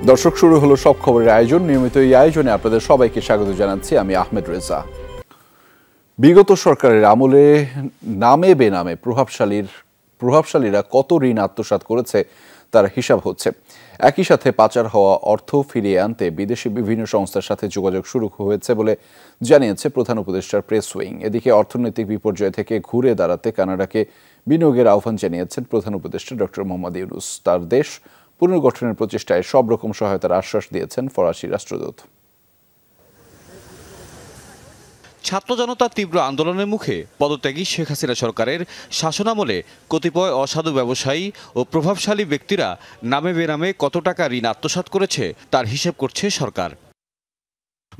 দর্শক, শুরু হলো সব খবরের আয়োজন। নিয়মিত এই আয়োজনে আপনাদের সবাইকে স্বাগত জানাচ্ছি। আমি আহমেদ রেজা। বিগত সরকারের আমলে নামে বেনামে প্রভাবশালীরা কত ঋণ আত্মসাৎ করেছে তার হিসাব হচ্ছে। একই সাথে পাচার হওয়া অর্থ ফিরিয়ে আনতে বিদেশি বিভিন্ন সংস্থার সাথে যোগাযোগ শুরু হয়েছে বলে জানিয়েছে প্রধান উপদেষ্টার প্রেস উইং। এদিকে অর্থনৈতিক বিপর্যয় থেকে ঘুরে দাঁড়াতে কানাডাকে বিনিয়োগের আহ্বান জানিয়েছেন প্রধান উপদেষ্টা ডক্টর মোহাম্মদ ইউনূস। তার দেশ পুনর্গঠনের প্রচেষ্টায় সব রকম সহায়তার আশ্বাস দিয়েছেন ফরাসি রাষ্ট্রদূত। ছাত্র জনতার তীব্র আন্দোলনের মুখে পদত্যাগী শেখ হাসিনা সরকারের শাসনামলে কতিপয় অসাধু ব্যবসায়ী ও প্রভাবশালী ব্যক্তিরা নামে বেনামে কত টাকা ঋণ আত্মসাৎ করেছে তার হিসেব করছে সরকার।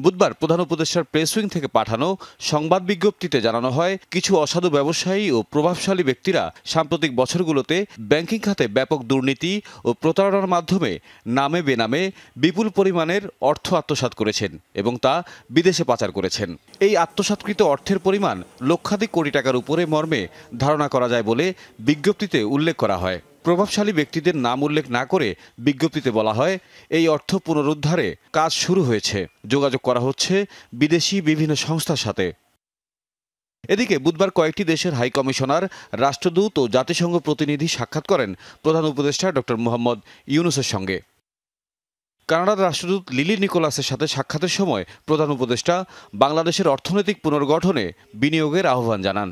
বুধবার প্রধান উপদেষ্টার প্রেস উইং থেকে পাঠানো সংবাদ বিজ্ঞপ্তিতে জানানো হয়, কিছু অসাধু ব্যবসায়ী ও প্রভাবশালী ব্যক্তিরা সাম্প্রতিক বছরগুলোতে ব্যাংকিং খাতে ব্যাপক দুর্নীতি ও প্রতারণার মাধ্যমে নামে বেনামে বিপুল পরিমাণের অর্থ আত্মসাৎ করেছেন এবং তা বিদেশে পাচার করেছেন। এই আত্মসাৎকৃত অর্থের পরিমাণ লক্ষাধিক কোটি টাকার উপরে মর্মে ধারণা করা যায় বলে বিজ্ঞপ্তিতে উল্লেখ করা হয়। প্রভাবশালী ব্যক্তিদের নাম উল্লেখ না করে বিজ্ঞপ্তিতে বলা হয়, এই অর্থ পুনরুদ্ধারে কাজ শুরু হয়েছে, যোগাযোগ করা হচ্ছে বিদেশি বিভিন্ন সংস্থার সাথে। এদিকে বুধবার কয়েকটি দেশের হাই কমিশনার, রাষ্ট্রদূত ও জাতিসংঘ প্রতিনিধি সাক্ষাৎ করেন প্রধান উপদেষ্টা ডক্টর মোহাম্মদ ইউনূসের সঙ্গে। কানাডার রাষ্ট্রদূত লিলি নিকোলাসের সাথে সাক্ষাতের সময় প্রধান উপদেষ্টা বাংলাদেশের অর্থনৈতিক পুনর্গঠনে বিনিয়োগের আহ্বান জানান।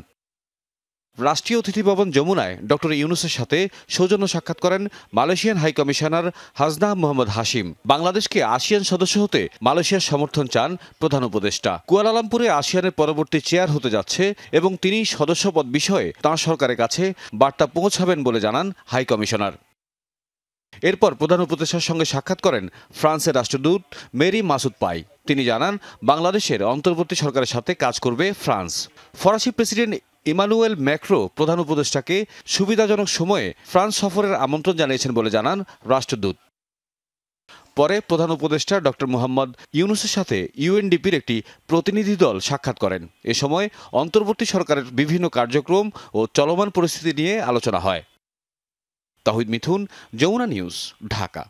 রাষ্ট্রীয় অতিথি ভবন যমুনায় ডক্টর ইউনূসের সাথে সৌজন্য সাক্ষাৎ করেন Malaysian high commissioner Hasnah Mohammad Hashim. বাংলাদেশকে আসিয়ান সদস্য হতে মালয়েশিয়ার সমর্থন চান প্রধান উপদেষ্টা। কুয়ালালামপুরে আসিয়ানের পরবর্তী চেয়ার হতে যাচ্ছে এবং তিনি সদস্যপদ বিষয়ে তাঁর সরকারের কাছে বার্তা পৌঁছাবেন বলে জানান হাই কমিশনার। এরপর প্রধান উপদেষ্টার সঙ্গে সাক্ষাৎ করেন ফ্রান্সের রাষ্ট্রদূত মেরি মাসুদ পাই। তিনি জানান, বাংলাদেশের অন্তর্বর্তী সরকারের সাথে কাজ করবে ফ্রান্স। ফরাসি প্রেসিডেন্ট ইমানুয়েল ম্যাক্রো প্রধান উপদেষ্টাকে সুবিধাজনক সময়ে ফ্রান্স সফরের আমন্ত্রণ জানিয়েছেন বলে জানান রাষ্ট্রদূত। পরে প্রধান উপদেষ্টা ডক্টর মোহাম্মদ ইউনূসের সাথে ইউএনডিপির একটি প্রতিনিধি দল সাক্ষাৎ করেন। এ সময় অন্তর্বর্তী সরকারের বিভিন্ন কার্যক্রম ও চলমান পরিস্থিতি নিয়ে আলোচনা হয়। তাহিদ মিথুন, যমুনা নিউজ, ঢাকা।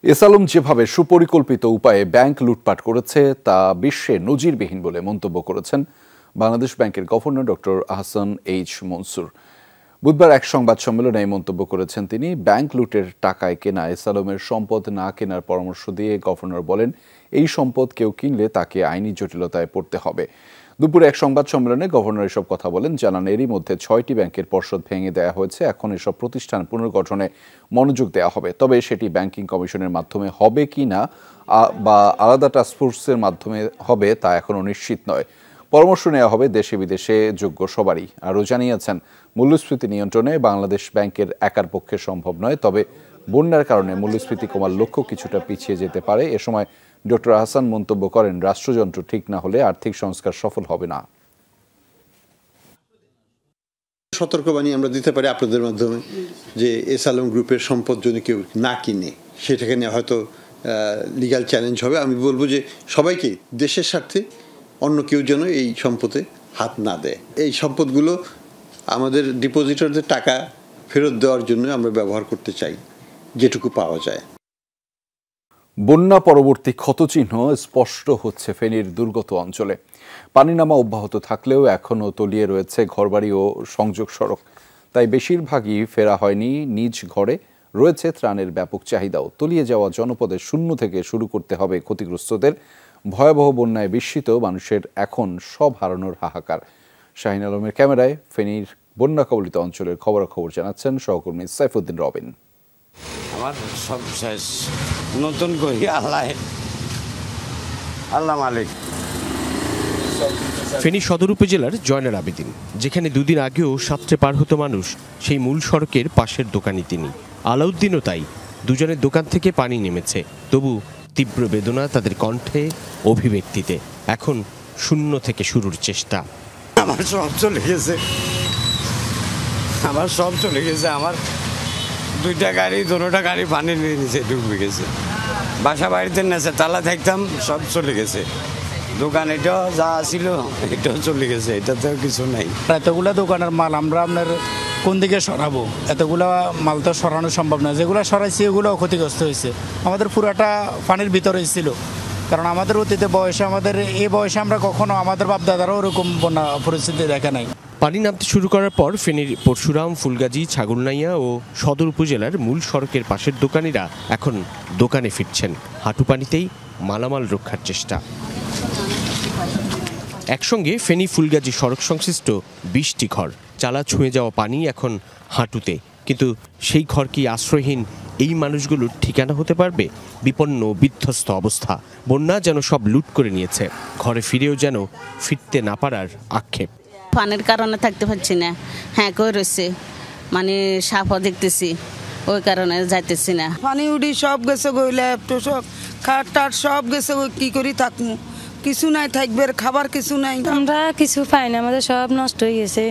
এসালম যেভাবে সুপরিকল্পিত উপায়ে ব্যাংক লুটপাট করেছে তা বিশ্বে নজিরবিহীন বলে মন্তব্য করেছেন বাংলাদেশ ব্যাংকের governor doctor Ahsan H Mansur. বুধবার এক সংবাদ সম্মেলনে এই মন্তব্য করেছেন তিনি। ব্যাংক লুটের টাকায় কেনা এসালমের সম্পদ না কেনার পরামর্শ দিয়ে গভর্নর বলেন, এই সম্পদ কেউ কিনলে তাকে আইনি জটিলতায় পড়তে হবে। দুপুরে এক সংবাদ সম্মেলনে গভর্নর এসব কথা বলেন। জানান, এরই মধ্যে 6টি ব্যাংকের পর্ষদ ভেঙে দেওয়া হয়েছে। এখন এসব প্রতিষ্ঠান পুনর্গঠনে মনোযোগ দেওয়া হবে, তবে সেটি ব্যাংকিং কমিশনের মাধ্যমে হবে কি না বা আলাদা টাস্কফোর্সের মাধ্যমে হবে তা এখনও নিশ্চিত নয়। পরামর্শ নেওয়া হবে দেশে বিদেশে যোগ্য সবারই। আরও জানিয়েছেন, মূল্যস্ফীতি নিয়ন্ত্রণে বাংলাদেশ ব্যাংকের একার পক্ষে সম্ভব নয়, তবে বন্যার কারণে মূল্যস্ফীতি কমার লক্ষ্য কিছুটা পিছিয়ে যেতে পারে। এ সময় ডক্টর আহসান মন্তব্য করেন, রাষ্ট্রযন্ত্র ঠিক না হলে আর্থিক সংস্কার সফল হবে না। সতর্কবাণী আমরা দিতে পারি আপনাদের মাধ্যমে যে এসালম গ্রুপের সম্পদ যদি কেউ না কিনে সেটাকে নিয়ে হয়তো লিগ্যাল চ্যালেঞ্জ হবে। আমি বলবো যে সবাইকে দেশের স্বার্থে অন্য কেউ যেন এই সম্পদে হাত না দেয়। এই সম্পদগুলো আমাদের ডিপোজিটরদের টাকা ফেরত দেওয়ার জন্য আমরা ব্যবহার করতে চাই যেটুকু পাওয়া যায়। বন্যা পরবর্তী ক্ষতচিহ্ন স্পষ্ট হচ্ছে ফেনীর দুর্গত অঞ্চলে। পানি নামা অব্যাহত থাকলেও এখনও তলিয়ে রয়েছে ঘরবাড়ি ও সংযোগ সড়ক। তাই বেশিরভাগই ফেরা হয়নি নিজ ঘরে। রয়েছে ত্রাণের ব্যাপক চাহিদাও। তলিয়ে যাওয়া জনপদে শূন্য থেকে শুরু করতে হবে ক্ষতিগ্রস্তদের। ভয়াবহ বন্যায় বিস্মিত মানুষের এখন সব হারানোর হাহাকার। শাহিন আলমের ক্যামেরায় ফেনীর বন্যা কবলিত অঞ্চলের খবরাখবর জানাচ্ছেন সহকর্মী সাইফুদ্দিন রবিন। আমার সব শেষ, নতুন করি আল্লাহ মালিক। ফেনী সদর উপজেলার জয়নাল আবেদিন, যেখানে দুদিন আগেও সাঁতরে পার হতো মানুষ, সেই মূল সড়কের পাশের দোকানি তিনি। আলাউদ্দিনও তাই। দুজনের দোকান থেকে পানি নেমেছে, তবু তীব্র বেদনা তাদের কণ্ঠে, অভিব্যক্তিতে। এখন শূন্য থেকে শুরুর চেষ্টা। আমার সব চলে গেছে, আমার সব চলে গেছে। আমার দুইটা গাড়ি পানি নিয়ে নিচে ডুবে গেছে। বাসা বাড়িতে নেছে, তালা থাকতাম, সব চলে গেছে। দোকান এটাও যা ছিল এটাও চলে গেছে, এটাতেও কিছু নাই। এতগুলো দোকানের মাল আমরা আপনার কোন দিকে সরাবো, এতগুলা মাল তো সরানো সম্ভব না। যেগুলো সরাইছি ওগুলো ক্ষতিগ্রস্ত হয়েছে, আমাদের পুরাটা পানির ভিতরে ছিল। কারণ আমাদের অতীতে বয়সে, আমাদের এই বয়সে আমরা কখনো আমাদের বাপদাদারাও ওরকম বন্যা পরিস্থিতি দেখা নাই। পানি নামতে শুরু করার পর ফেনীর পরশুরাম, ফুলগাজী, ছাগলনাইয়া ও সদর উপজেলার মূল সড়কের পাশের দোকানিরা এখন দোকানে ফিরছেন। হাঁটু পানিতেই মালামাল রক্ষার চেষ্টা। একসঙ্গে ফেনী ফুলগাজী সড়ক সংশ্লিষ্ট 20টি ঘর, চালা ছুঁয়ে যাওয়া পানি এখন হাঁটুতে। কিন্তু সেই ঘর কি আশ্রয়হীন এই মানুষগুলোর ঠিকানা হতে পারবে? বিপন্ন, বিধ্বস্ত অবস্থা। বন্যা যেন সব লুট করে নিয়েছে। ঘরে ফিরেও যেন ফিরতে না পারার আক্ষেপ। পানির কারণে থাকতে পারছি না, হ্যাঁ কই রয়েছে, মানে সাপও দেখতেছি, ওই কারণে যাইতেছি না। পানি উঠি সব গেছে গই, ল্যাপটপ সব, খাট টাট সব গেছে গই, কি করি থাকবো, কিছু নাই, থাকবে খাবার কিছু নাই। আমরা কিছু পাই না, আমাদের সব নষ্ট হয়ে গেছে।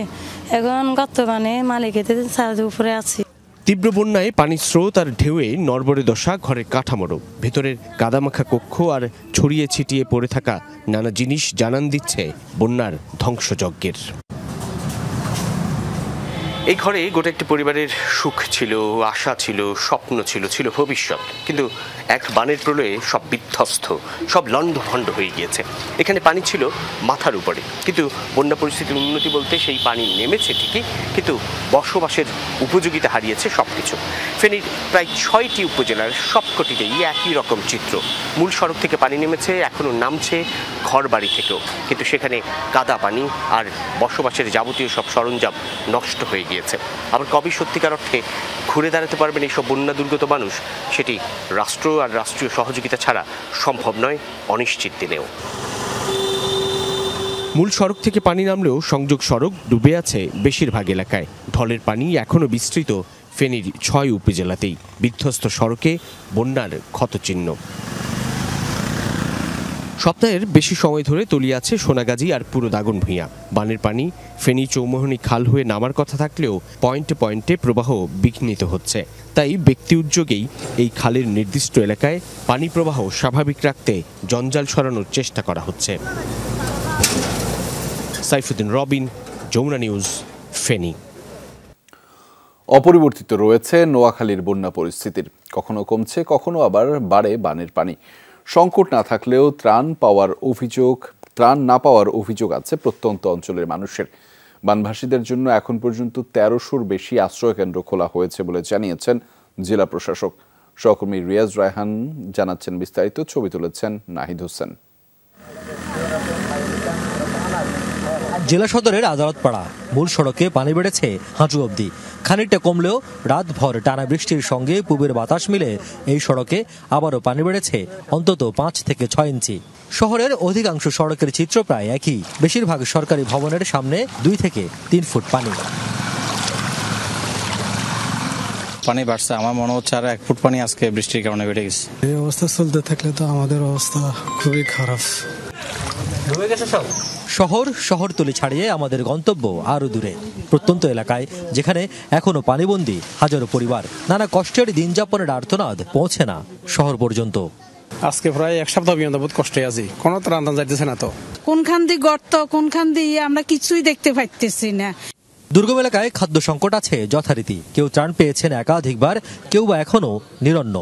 এখন বর্তমানে মালিকের ছাদের উপরে আছি। তীব্র বন্যায় পানির স্রোত আর ঢেউয়ে নড়বড়ে দশা ঘরের কাঠামোরও। ভেতরের কাদামাখা কক্ষ আর ছড়িয়ে ছিটিয়ে পড়ে থাকা নানা জিনিস জানান দিচ্ছে বন্যার ধ্বংসযজ্ঞের। এই ঘরে গোটা একটি পরিবারের সুখ ছিল, আশা ছিল, স্বপ্ন ছিল, ছিল ভবিষ্যৎ। কিন্তু এক বানের প্রলয়ে সব বিধ্বস্ত, সব লণ্ডভণ্ড হয়ে গিয়েছে। এখানে পানি ছিল মাথার উপরে, কিন্তু বন্যা পরিস্থিতির উন্নতি বলতে সেই পানি নেমেছে ঠিকই, কিন্তু বসবাসের উপযোগিতা হারিয়েছে সবকিছু। ফেনীর প্রায় 6টি উপজেলার সবকটিতেই একই রকম চিত্র। মূল সড়ক থেকে পানি নেমেছে, এখনও নামছে ঘর বাড়ি থেকেও, কিন্তু সেখানে কাদা পানি আর বসবাসের যাবতীয় সব সরঞ্জাম নষ্ট হয়ে গিয়েছে। আবার কবে সত্যিকার অর্থে ঘুরে দাঁড়াতে পারবেন এইসব বন্যা দুর্গত মানুষ, সেটি রাষ্ট্র আর রাষ্ট্রীয় সহযোগিতা ছাড়া সম্ভব নয় অনিশ্চিত দিনেও। মূল সড়ক থেকে পানি নামলেও সংযোগ সড়ক ডুবে আছে বেশিরভাগ এলাকায়। ঢলের পানি এখনও বিস্তৃত ফেনীর 6 উপজেলাতেই। বিধ্বস্ত সড়কে বন্যার ক্ষতচিহ্ন। সপ্তাহের বেশি সময় ধরে তলিয়ে আছে সোনাগাজী আর পুরো দাগনভূঞা। বানের পানি ফেনী চৌমোহনী খাল হয়ে নামার কথা থাকলেও পয়েন্টে পয়েন্টে প্রবাহ বিঘ্নিত হচ্ছে। তাই ব্যক্তি উদ্যোগেই এই খালের নির্দিষ্ট এলাকায় পানি প্রবাহ স্বাভাবিক রাখতে জঞ্জাল সরানোর চেষ্টা করা হচ্ছে। সাইফুদ্দিন রবিন, যমুনা নিউজ, ফেনী। অপরিবর্তিত রয়েছে নোয়াখালীর বন্যা পরিস্থিতির। কখনো কমছে, কখনো আবার বাড়ে বানের পানি। সংকট না থাকলেও ত্রাণ না পাওয়ার অভিযোগ আছে প্রত্যন্ত অঞ্চলের মানুষের। বানভাসীদের জন্য এখন পর্যন্ত 1300-র বেশি আশ্রয়কেন্দ্র খোলা হয়েছে বলে জানিয়েছেন জেলা প্রশাসক। সহকর্মী রিয়াজ রায়হান জানাচ্ছেন বিস্তারিত। ছবি তুলেছেন নাহিদ হোসেন। জেলা সদরের আদালতপাড়া মূল সড়কে পানি বেড়েছে হাঁটু অবধি। খানিকটা কমলেও রাতভর টানা বৃষ্টির সঙ্গে পূবের বাতাস মিলে এই সড়কে আবারও পানি বেড়েছে অন্তত 5 থেকে 6 ইঞ্চি। শহরের অধিকাংশ সড়কের চিত্র প্রায় একই। বেশিরভাগ সরকারি ভবনের সামনে 2 থেকে 3 ফুট পানি। পানি বাড়ছে, আমার মনে হচ্ছে আর 1 ফুট পানি আজকে বৃষ্টির কারণে বেড়ে গেছে। এই অবস্থা চলতে থাকলে তো আমাদের অবস্থা খুবই খারাপ। শহরতলি ছাড়িয়ে আমাদের গন্তব্য আরো দূরে, প্রত্যন্ত এলাকায়, যেখানে এখনো পানিবন্দী হাজারো পরিবার। নানা কষ্টের দিন যাপনের আর্তনাদ পৌঁছে না শহর পর্যন্ত। আজকে প্রায় 1 সপ্তাহ পর্যন্ত বহুত কষ্টে আছি, কোনো ত্রাণ যাইতেছে না। তো কোনখান দিয়ে গর্ত, কোনখান দিয়ে আমরা কিছুই দেখতে পাইতেছি না। দুর্গম এলাকায় খাদ্য সংকট আছে যথারীতি। কেউ ত্রাণ পেয়েছেন একাধিকবার, কেউ বা এখনো নিরন্ন।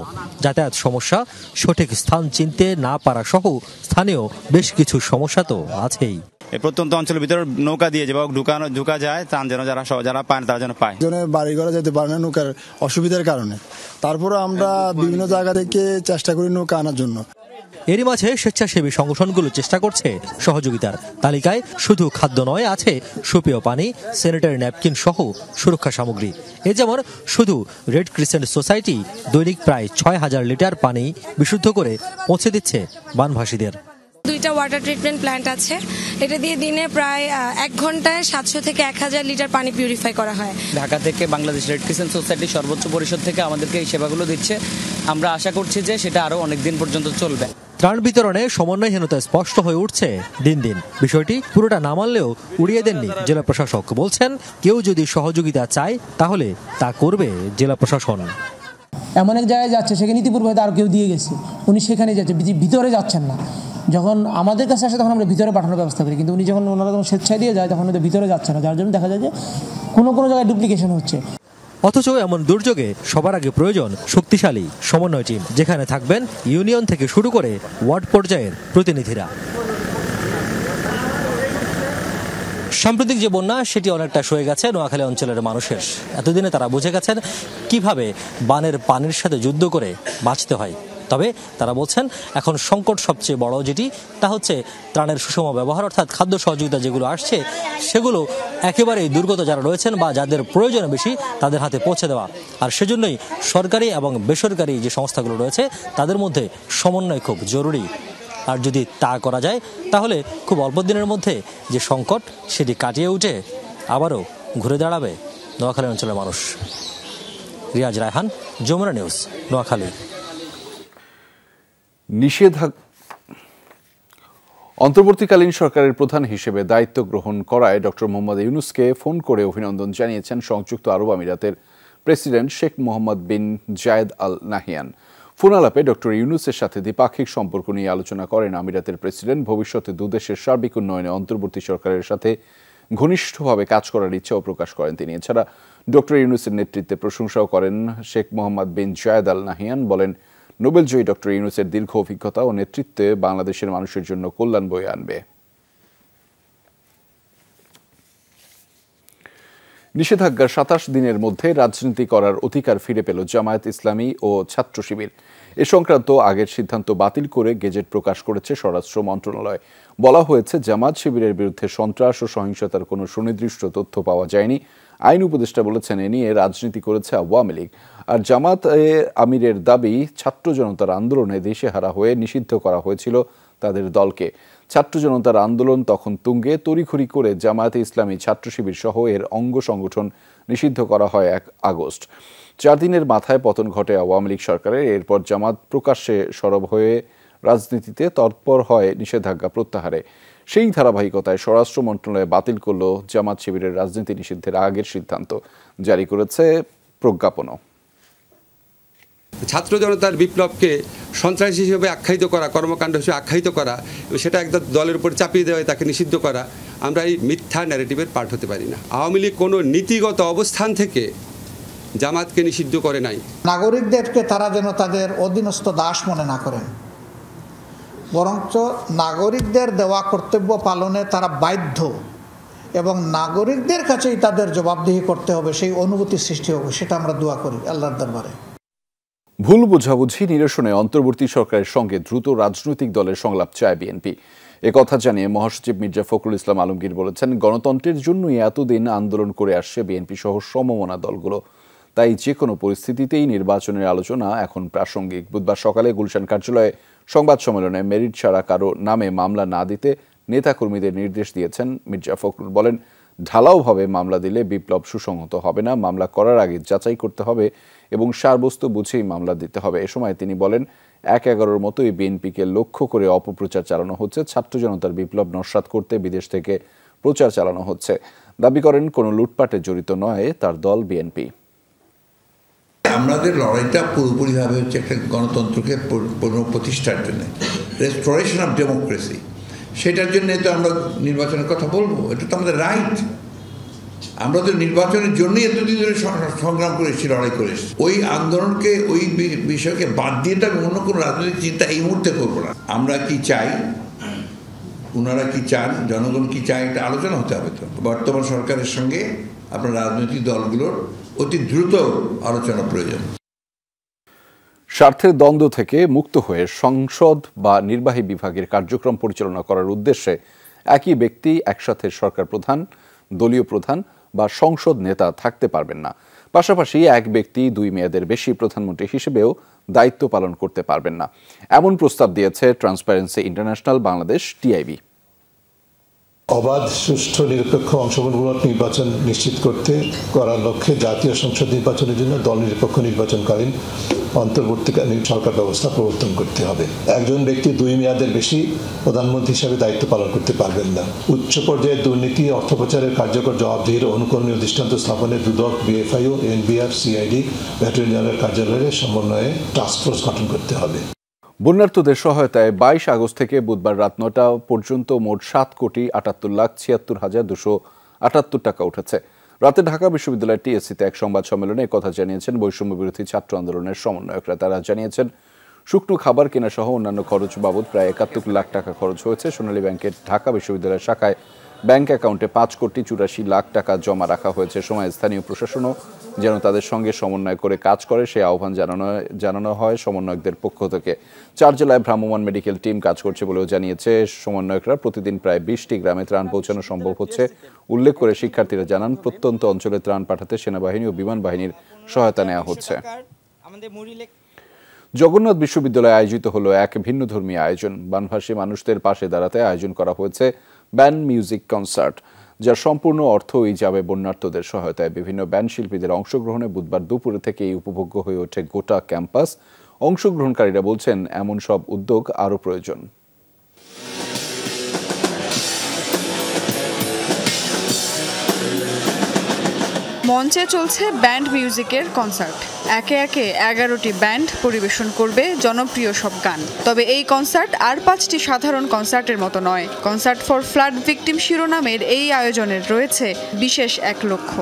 যাতায়াত সমস্যা, সঠিক স্থান চিনতে না পারা সহ স্থানীয় বেশ কিছু সমস্যা তো আছেই। এই প্রত্যন্ত অঞ্চলের ভিতরে নৌকা দিয়ে যেভাবে ঢুকা যায়, ত্রাণ যেন যারা পায় তারা যেন পায়। বাড়ি ঘরে যেতে পারে না নৌকার অসুবিধার কারণে। তারপরে আমরা বিভিন্ন জায়গা থেকে চেষ্টা করি নৌকা আনার জন্য। এরই মাঝে স্বেচ্ছাসেবী সংগঠনগুলো চেষ্টা করছে সহযোগিতার। তালিকায় শুধু খাদ্য নয়, আছে সুপেয় পানি, স্যানিটারি ন্যাপকিন সহ সুরক্ষা সামগ্রী। এ যেমন শুধু রেড ক্রিসেন্ট সোসাইটি দৈনিক প্রায় 6000 লিটার পানি বিশুদ্ধ করে পৌঁছে দিচ্ছে বানভাসীদের। 2টা ওয়াটার ট্রিটমেন্ট প্ল্যান্ট আছে, এটা দিয়ে দিনে প্রায় 1 ঘন্টায় 700 থেকে 1000 লিটার পানি পিউরিফাই করা হয়। ঢাকা থেকে বাংলাদেশ রেড ক্রিসেন্ট সোসাইটি সর্বোচ্চ পরিষদ থেকে আমাদেরকে এই সেবাগুলো দিচ্ছে। আমরা আশা করছি যে সেটা আরো অনেক দিন পর্যন্ত চলবে। ত্রাণ বিতরণে সমন্বয়হীনতা স্পষ্ট হয়ে উঠছে দিন দিন। বিষয়টি পুরোটা না মানলেও উড়িয়ে দেননি জেলা প্রশাসক। বলছেন, কেউ যদি সহযোগিতা চায় তাহলে তা করবে জেলা প্রশাসন। এমন এক জায়গায় যাচ্ছে, সেখানে ইতিপূর্বে আর কেউ দিয়ে গেছে, উনি সেখানে যাচ্ছে, ভিতরে যাচ্ছেন না। যখন আমাদের কাছে আসে তখন আমরা ভিতরে পাঠানোর ব্যবস্থা করি, কিন্তু উনি যখন ওনারা যখন স্বেচ্ছায় দিয়ে যায় তখন ওদের ভিতরে যাচ্ছে না, যার জন্য দেখা যায় যে কোনো জায়গায় ডুপ্লিকেশন হচ্ছে। অথচ এমন দুর্যোগে সবার আগে প্রয়োজন শক্তিশালী সমন্বয় টিম, যেখানে থাকবেন ইউনিয়ন থেকে শুরু করে ওয়ার্ড পর্যায়ের প্রতিনিধিরা। সাম্প্রতিক যে বন্যা সেটি অনেকটা সয়ে গেছে নোয়াখালী অঞ্চলের মানুষের। এতদিনে তারা বুঝে গেছেন কিভাবে বানের পানির সাথে যুদ্ধ করে বাঁচতে হয়। তবে তারা বলছেন এখন সংকট সবচেয়ে বড় যেটি, তা হচ্ছে ত্রাণের সুষম ব্যবহার, অর্থাৎ খাদ্য সহযোগিতা যেগুলো আসছে সেগুলো একেবারেই দুর্গত যারা রয়েছেন বা যাদের প্রয়োজন বেশি তাদের হাতে পৌঁছে দেওয়া। আর সেজন্যই সরকারি এবং বেসরকারি যে সংস্থাগুলো রয়েছে তাদের মধ্যে সমন্বয় খুব জরুরি। আর যদি তা করা যায় তাহলে খুব অল্প দিনের মধ্যে যে সংকট সেটি কাটিয়ে উঠে আবারও ঘুরে দাঁড়াবে নোয়াখালী অঞ্চলের মানুষ। রিয়াজ রায়হান, যমুনা নিউজ, নোয়াখালী। অন্তর্বর্তীকালীন সরকারের প্রধান হিসেবে দায়িত্ব গ্রহণ করায় ডক্টর মোহাম্মদ ইউনূসকে ফোন করে অভিনন্দন জানিয়েছেন সংযুক্ত আরব আমিরাতের প্রেসিডেন্ট শেখ মোহাম্মদ বিন জায়েদ আল নাহিয়ান। ফোন আলাপে ডক্টর ইউনূসের সাথে দ্বিপাক্ষিক সম্পর্ক নিয়ে আলোচনা করেন আমিরাতের প্রেসিডেন্ট। ভবিষ্যতে দুদেশের সার্বিক উন্নয়নে অন্তর্বর্তী সরকারের সাথে ঘনিষ্ঠভাবে কাজ করার ইচ্ছাও প্রকাশ করেন তিনি। এছাড়া ডক্টর ইউনূসের নেতৃত্বে প্রশংসাও করেন শেখ মোহাম্মদ বিন জায়েদ আল নাহিয়ান। বলেন, নোবেলজয়ী ডক্টর ইউনূসের দীর্ঘ অভিজ্ঞতা ও নেতৃত্বে বাংলাদেশের মানুষের জন্য কল্যাণ বয়ে আনবে। নিষেধাজ্ঞার ২৭ দিনের মধ্যে রাজনীতি করার অধিকার ফিরে পেল জামায়াত ইসলামী ও ছাত্র শিবির। এ সংক্রান্ত আগের সিদ্ধান্ত বাতিল করে গেজেট প্রকাশ করেছে স্বরাষ্ট্র মন্ত্রণালয়। বলা হয়েছে, জামায়াত শিবিরের বিরুদ্ধে সন্ত্রাস ও সহিংসতার কোনো সুনির্দিষ্ট তথ্য পাওয়া যায়নি। আইন উপদেষ্টা বলেছেন, এ নিয়ে রাজনীতি করেছে আওয়ামী লীগ। আর জামাত আমিরের দাবি, ছাত্র জনতার আন্দোলনে দিশেহারা হয়ে নিষিদ্ধ করা হয়েছিল তাদের দলকে। ছাত্র জনতার আন্দোলন তখন তুঙ্গে, তড়িঘড়ি করে জামায়াতে ইসলামী, ছাত্র শিবির সহ এর অঙ্গ সংগঠন নিষিদ্ধ করা হয় ১ আগস্ট। ৪ দিনের মাথায় পতন ঘটে আওয়ামী লীগ সরকারের। এরপর জামাত প্রকাশ্যে সরব হয়ে রাজনীতিতে তৎপর হয় নিষেধাজ্ঞা প্রত্যাহারে। সেই ধারাবাহিকতায় স্বরাষ্ট্র মন্ত্রণালয় বাতিল করল জামাত শিবিরের রাজনীতি নিষিদ্ধের আগের সিদ্ধান্ত, জারি করেছে প্রজ্ঞাপনও। ছাত্র জনতার বিপ্লবকে সন্ত্রাসী হিসেবে আখ্যায়িত করা, কর্মকাণ্ড হিসেবে আখ্যায়িত করা, সেটা একদম দলের উপর চাপিয়ে দেওয়া, তাকে নিষিদ্ধ করা, আমরা এই মিথ্যা ন্যারেটিভের পার্ট হতে পারি না। আওয়ামী লীগ কোনো নীতিগত অবস্থান থেকে জামাতকে নিষিদ্ধ করে নাই। নাগরিকদেরকে তারা যেন তাদের অধীনস্থ দাস মনে না করেন, বরঞ্চ নাগরিকদের দেওয়া কর্তব্য পালনে তারা বাধ্য এবং নাগরিকদের কাছেই তাদের জবাবদিহি করতে হবে, সেই অনুভূতি সৃষ্টি হবে। সেটা আমরা দোয়া করি আল্লাহর দরবারে। ভুল বোঝাবুঝি নিরসনে অন্তর্বর্তী সরকারের সঙ্গে দ্রুত রাজনৈতিক দলের সংলাপ চায় বিএনপি। একথা জানিয়ে মহাসচিব মির্জা ফখরুল ইসলাম আলমগীর বলেছেন, গণতন্ত্রের জন্যই এতদিন আন্দোলন করে আসছে বিএনপি সহ সমমনা দলগুলো, তাই যে কোনো পরিস্থিতিতেই নির্বাচনের আলোচনা এখন প্রাসঙ্গিক। বুধবার সকালে গুলশান কার্যালয়ে সংবাদ সম্মেলনে মেরিট ছাড়া কারো নামে মামলা না দিতে নেতাকর্মীদের নির্দেশ দিয়েছেন মির্জা ফখরুল। বলেন, ঢালাওভাবে মামলা দিলে বিপ্লব সুসংহত হবে না, মামলা করার আগে যাচাই করতে হবে এবং সারবস্তু বুঝেই মামলা দিতে হবে। এ সময় তিনি বলেন, ১/১১ মতোই বিএনপিকে লক্ষ্য করে অপপ্রচার চালানো হচ্ছে। ছাত্র জনতার বিপ্লব নস্যাৎ করতে বিদেশ থেকে প্রচার চালানো হচ্ছে। দাবি করেন, কোনো লুটপাটে জড়িত নয় তার দল বিএনপি। আমাদের লড়াইটা পুরোপুরিভাবে হচ্ছে একটা গণতন্ত্রকে পুনঃপ্রতিষ্ঠার জন্য, রেস্টোরেশন অফ ডেমোক্রেসি। সেটার জন্য তো আমরা নির্বাচনের কথা বলবো, এটা তো আমাদের রাইট। আমরা তো নির্বাচনের জন্যই এতদিন ধরে সংগ্রাম করেছি, লড়াই করেছি। ওই আন্দোলনকে, ওই বিষয়কে বাদ দিয়ে তো অন্য কোনো রাজনৈতিক চিন্তা এই মুহূর্তে করবো না। আমরা কি চাই, ওনারা কি চান, জনগণ কি চায়, একটা আলোচনা হতে হবে। তো বর্তমান সরকারের সঙ্গে আপনার রাজনৈতিক দলগুলোর অতি দ্রুত আলোচনা প্রয়োজন। স্বার্থের দ্বন্দ্ব থেকে মুক্ত হয়ে সংসদ বা নির্বাহী বিভাগের কার্যক্রম পরিচালনা করার উদ্দেশ্যে একই ব্যক্তি একসাথে সরকার প্রধান, দলীয় প্রধান বা সংসদ নেতা থাকতে পারবেন না। পাশাপাশি এক ব্যক্তি 2 মেয়াদের বেশি প্রধানমন্ত্রী হিসেবেও দায়িত্ব পালন করতে পারবেন না, এমন প্রস্তাব দিয়েছে ট্রান্সপারেন্সি ইন্টারন্যাশনাল বাংলাদেশ, টিআইবি। অবাধ, সুষ্ঠু, নিরপেক্ষ অংশগ্রহণমূলক নির্বাচন নিশ্চিত করার লক্ষ্যে জাতীয় সংসদ নির্বাচনের জন্য দল নিরপেক্ষ নির্বাচনকালীন অন্তর্বর্তীকালীন সরকার ব্যবস্থা প্রবর্তন করতে হবে। একজন ব্যক্তি 2 মেয়াদের বেশি প্রধানমন্ত্রী হিসাবে দায়িত্ব পালন করতে পারবেন না। উচ্চ পর্যায়ে দুর্নীতি, অর্থপাচারের কার্যকর জবাবদিহির অনুকরণীয় দৃষ্টান্ত স্থাপনে দুদক, BFIO, NBR, CID, attorney general কার্যালয়ের সমন্বয়ে টাস্কফোর্স গঠন করতে হবে। বন্যার্তদের সহায়তায় 22 আগস্ট থেকে বুধবার রাত 9টা পর্যন্ত মোট 7,78,278 টাকা উঠেছে। রাতে ঢাকা বিশ্ববিদ্যালয়ের টিএসসিতে এক সংবাদ সম্মেলনে একথা জানিয়েছেন বৈষম্য বিরোধী ছাত্র আন্দোলনের সমন্বয়করা। তারা জানিয়েছেন, শুকনো খাবার কেনা সহ অন্যান্য খরচ বাবদ প্রায় 71 লাখ টাকা খরচ হয়েছে। সোনালী ব্যাংকের ঢাকা বিশ্ববিদ্যালয়ের শাখায় ব্যাংক অ্যাকাউন্টে 5,84,00,000 টাকা জমা রাখা হয়েছে। সময় স্থানীয় প্রশাসনও যেন তাদের সঙ্গে সমন্বয় করে কাজ করে সেই আহ্বান জানানো হয় সমন্বয়কদের পক্ষ থেকে। 4 জেলায় ভ্রাম্যমাণ মেডিকেল টিম কাজ করছে বলেও জানিয়েছে সমন্বয়করা। প্রতিদিন প্রায় 20টি গ্রামে ত্রাণ পৌঁছানো সম্ভব হচ্ছে উল্লেখ করে শিক্ষার্থীরা জানান, প্রত্যন্ত অঞ্চলে ত্রাণ পাঠাতে সেনাবাহিনী ও বিমান বাহিনীর সহায়তা নেওয়া হচ্ছে। জগন্নাথ বিশ্ববিদ্যালয়ে আয়োজিত হলো এক ভিন্নধর্মী আয়োজন। বানভাসী মানুষদের পাশে দাঁড়াতে আয়োজন করা হয়েছে ব্যান্ড মিউজিক কনসার্ট, যার সম্পূর্ণ অর্থই যাবে বন্যার্তদের সহায়তায়। বিভিন্ন ব্যান্ড শিল্পীদের অংশগ্রহণে বুধবার দুপুরে থেকেই উপভোগ্য হয়ে ওঠে গোটা ক্যাম্পাস। অংশগ্রহণকারীরা বলছেন, এমন সব উদ্যোগ আরও প্রয়োজন। মঞ্চে চলছে ব্যান্ড মিউজিকের কনসার্ট। একে একে 11টি ব্যান্ড পরিবেশন করবে জনপ্রিয় সব গান। তবে এই কনসার্ট আর 5টি সাধারণ কনসার্টের মতো নয়। কনসার্ট ফর ফ্লাড ভিকটিম শিরোনামের এই আয়োজনের রয়েছে বিশেষ এক লক্ষ্য।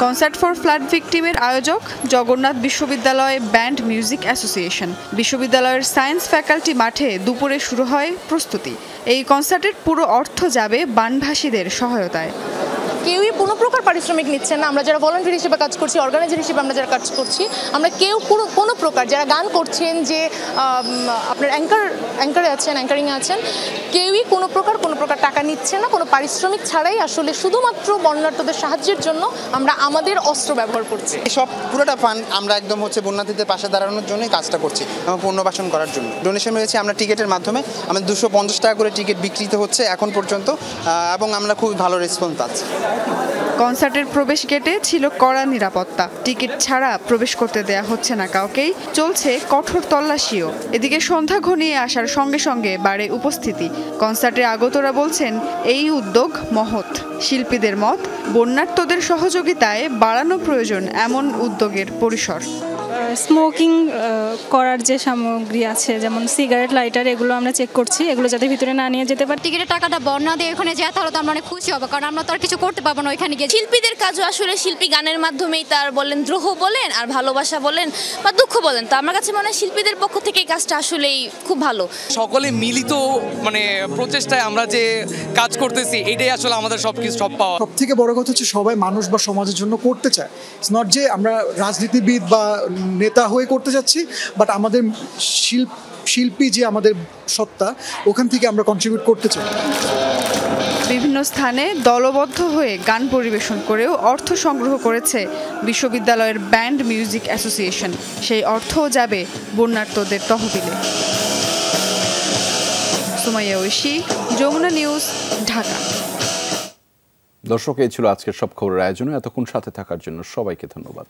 কনসার্ট ফর ফ্লাড ভিকটিমের আয়োজক জগন্নাথ বিশ্ববিদ্যালয় ব্যান্ড মিউজিক অ্যাসোসিয়েশন। বিশ্ববিদ্যালয়ের সায়েন্স ফ্যাকাল্টি মাঠে দুপুরে শুরু হয় প্রস্তুতি। এই কনসার্টের পুরো অর্থ যাবে বানভাসীদের সহায়তায়। কেউই কোনো প্রকার পারিশ্রমিক নিচ্ছে না। আমরা যারা ভলান্টিয়ার হিসেবে কাজ করছি, অর্গানাইজার হিসেবে আমরা যারা কাজ করছি, আমরা কেউ কোনো প্রকার যারা গান করছেন, যে আপনার অ্যাঙ্কারে আছেন, অ্যাঙ্কারিংয়ে আছেন, কেউই কোনো প্রকার টাকা নিচ্ছে না। কোনো পারিশ্রমিক ছাড়াই আসলে শুধুমাত্র বন্যার্তদের সাহায্যের জন্য আমরা আমাদের অস্ত্র ব্যবহার করছি। সব পুরোটা ফান্ড আমরা একদম বন্যার্থীদের পাশে দাঁড়ানোর জন্যই কাজটা করছি এবং পুনর্বাসন করার জন্য। ডোনেশন হয়েছে আমরা টিকিটের মাধ্যমে, আমাদের 250 টাকা করে টিকিট বিক্রিত হচ্ছে এখন পর্যন্ত এবং আমরা খুবই ভালো রেসপন্স পাচ্ছি। কনসার্টের প্রবেশ গেটে ছিল কড়া নিরাপত্তা। টিকিট ছাড়া প্রবেশ করতে দেয়া হচ্ছে না কাউকেই। চলছে কঠোর তল্লাশিও। এদিকে সন্ধ্যা ঘনিয়ে আসার সঙ্গে সঙ্গে বাড়ে উপস্থিতি। কনসার্টে আগতরা বলছেন, এই উদ্যোগ মহৎ। শিল্পীদের মত, বন্যার্তদের সহযোগিতায় বাড়ানো প্রয়োজন এমন উদ্যোগের পরিসর। স্মোকিং করার যে সামগ্রী আছে, যেমন সিগারেট, লাইটার, এগুলো আমরা চেক করছি, এগুলো যাতে ভিতরে না নিয়ে যেতে পারে। টিকিটের টাকাটা বন্যা দিয়ে ওখানে যায়, তাহলে তো আমরা অনেক খুশি হবো, কারণ আমরা তো আর কিছু করতে পারবো না ওইখানে গিয়ে। শিল্পীদের কাজও আসলে শিল্পী গানের মাধ্যমেই তার বলেন দ্রোহ বলেন আর ভালোবাসা বলেন বা দুঃখ বলেন, তো আমার কাছে মনে হয় শিল্পীদের পক্ষ থেকে এই কাজটা আসলেই খুব ভালো। সকলে মিলিত প্রচেষ্টায় আমরা যে কাজ করতেছি, এটাই আসলে আমাদের সব পাওয়া। সব থেকে বড় কথা হচ্ছে সবাই মানুষ বা সমাজের জন্য করতে চায়। ইটস নট যে আমরা রাজনীতিবিদ বা নেতা হয়ে করতে যাচ্ছি, বাট আমাদের শিল্পী যে আমাদের সত্তা, ওখান থেকে আমরা কন্ট্রিবিউট করতে চাই। বিভিন্ন স্থানে দলবদ্ধ হয়ে গান পরিবেশন করেও অর্থ সংগ্রহ করেছে বিশ্ববিদ্যালয়ের ব্যান্ড মিউজিক অ্যাসোসিয়েশন। সেই অর্থও যাবে বন্যার্তদের তহবিলে। সুমাইয়া ঐশী, যমুনা নিউজ, ঢাকা। দর্শক, এই ছিল আজকের সব খবরের আয়োজনে। এতক্ষণ সাথে থাকার জন্য সবাইকে ধন্যবাদ।